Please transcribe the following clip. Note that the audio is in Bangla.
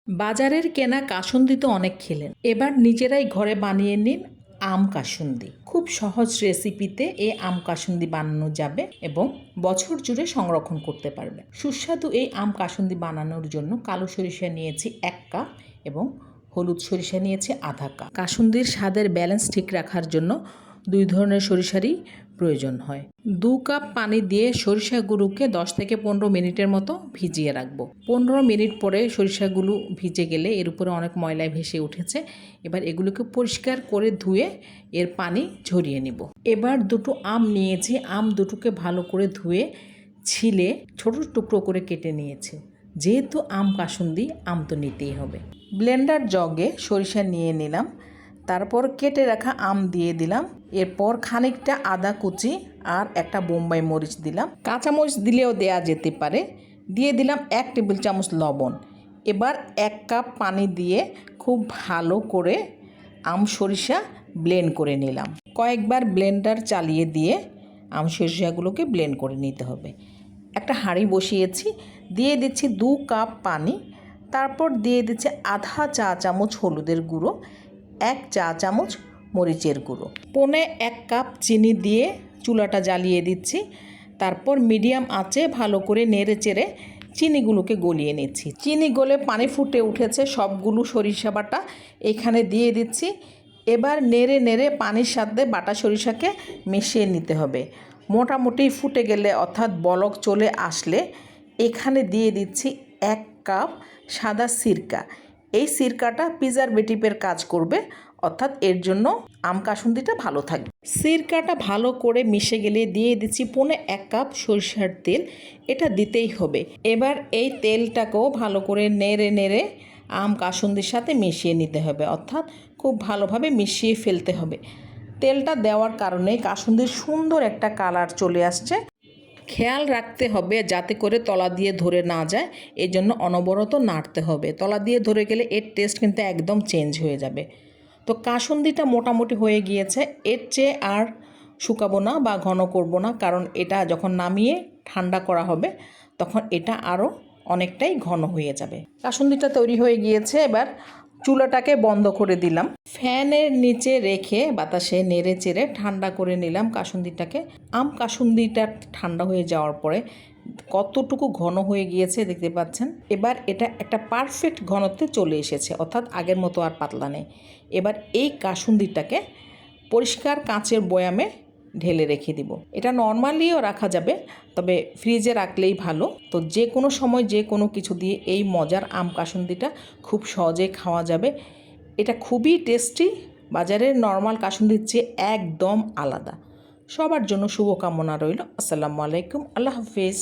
বাজারের কেনা কাসুন্দি তো অনেক খেলেন, এবার নিজেরাই ঘরে বানিয়ে নিন আম কাসুন্দি। খুব সহজ রেসিপিতে এই আম কাসুন্দি বানানো যাবে এবং বছর জুড়ে সংরক্ষণ করতে পারবে। সুস্বাদু এই আম কাসুন্দি বানানোর জন্য কালো সরিষা নিয়েছি 1 কাপ এবং হলুদ সরিষা নিয়েছি আধা কাপ। কাসুন্দির স্বাদের ব্যালেন্স ঠিক রাখার জন্য 2 ধরনের সরিষারই প্রয়োজন হয়। 2 কাপ পানি দিয়ে সরিষাগুলোকে 10 থেকে 15 মিনিটের মতো ভিজিয়ে রাখবো। 15 মিনিট পরে সরিষাগুলো ভিজে গেলে এর উপরে অনেক ময়লা ভেসে উঠেছে। এবার এগুলোকে পরিষ্কার করে ধুয়ে এর পানি ঝরিয়ে নিব। এবার দুটো আম নিয়েছি, আম দুটোকে ভালো করে ধুয়ে ছিলে ছোট টুকরো করে কেটে নিয়েছি। যেহেতু আম কাসুন্দি, আম তো নিতেই হবে। ব্লেন্ডার জগে সরিষা নিয়ে নিলাম, তারপর কেটে রাখা আম দিয়ে দিলাম। এরপর খানিকটা আদা কুচি আর একটা বোম্বাই মরিচ দিলাম, কাঁচামরিচ দিলেও দেয়া যেতে পারে। দিয়ে দিলাম 1 টেবিল চামচ লবণ। এবার 1 কাপ পানি দিয়ে খুব ভালো করে আম সরিষা ব্লেন্ড করে নিলাম। কয়েকবার ব্লেন্ডার চালিয়ে দিয়ে আম সরিষাগুলোকে ব্লেন্ড করে নিতে হবে। একটা হাঁড়ি বসিয়েছি, দিয়ে দিচ্ছি 2 কাপ পানি, তারপর দিয়ে দিচ্ছি আধা চা চামচ হলুদের গুঁড়ো, 1 চা চামচ মরিচের গুঁড়ো, পৌনে 1 কাপ চিনি দিয়ে চুলাটা জ্বালিয়ে দিচ্ছি। তারপর মিডিয়াম আঁচে ভালো করে নেড়ে চেড়ে চিনিগুলোকে গলিয়ে নিচ্ছি। চিনি গলে পানি ফুটে উঠেছে, সবগুলো সরিষা বাটা এখানে দিয়ে দিচ্ছি। এবার নেড়ে নেড়ে পানির সাথে বাটা সরিষাকে মিশিয়ে নিতে হবে। মোটামুটি ফুটে গেলে অর্থাৎ বলক চলে আসলে এখানে দিয়ে দিচ্ছি 1 কাপ সাদা সিরকা। এই সিরকাটা প্রিজারভেটিভের কাজ করবে, অর্থাৎ এর জন্য আম কাসুন্দিটা ভালো থাকবে। সিরকাটা ভালো করে মিশে গেলে দিয়ে দিচ্ছি পৌনে 1 কাপ সরিষার তেল, এটা দিতেই হবে। এবার এই তেলটাকেও ভালো করে নেড়ে নেড়ে আম কাসুন্দির সাথে মিশিয়ে নিতে হবে, অর্থাৎ খুব ভালোভাবে মিশিয়ে ফেলতে হবে। তেলটা দেওয়ার কারণে কাসুন্দির সুন্দর একটা কালার চলে আসছে। খেয়াল রাখতে হবে যাতে করে তলা দিয়ে ধরে না যায়, এই জন্য অনবরত নাড়তে হবে। তলা দিয়ে ধরে গেলে এর টেস্ট কিন্তু একদম চেঞ্জ হয়ে যাবে। তো কাসুন্দিটা মোটামুটি হয়ে গিয়েছে, এর চেয়ে আর শুকাবো না বা ঘন করব না, কারণ এটা যখন নামিয়ে ঠান্ডা করা হবে তখন এটা আরও অনেকটাই ঘন হয়ে যাবে। কাসুন্দিটা তৈরি হয়ে গিয়েছে, এবার চুলাটাকে বন্ধ করে দিলাম। ফ্যানের নিচে রেখে বাতাসে নেড়ে চেড়ে ঠান্ডা করে নিলাম কাসুন্দিটাকে। আম কাসুন্দিটা ঠান্ডা হয়ে যাওয়ার পরে কতটুকু ঘন হয়ে গিয়েছে দেখতে পাচ্ছেন। এবার এটা একটা পারফেক্ট ঘনত্বে চলে এসেছে, অর্থাৎ আগের মতো আর পাতলা নেই। এবার এই কাসুন্দিটাকে পরিষ্কার কাঁচের বয়ামে ঢেলে রেখে দিব। এটা নর্মালিও রাখা যাবে, তবে ফ্রিজে রাখলেই ভালো। তো যে কোনো সময় যে কোনো কিছু দিয়ে এই মজার আম কাসুন্দিটা খুব সহজেই খাওয়া যাবে। এটা খুবই টেস্টি, বাজারের নর্মাল কাসুন্দির চেয়ে একদম আলাদা। সবার জন্য শুভকামনা রইল। আসসালামু আলাইকুম, আল্লাহ হাফিজ।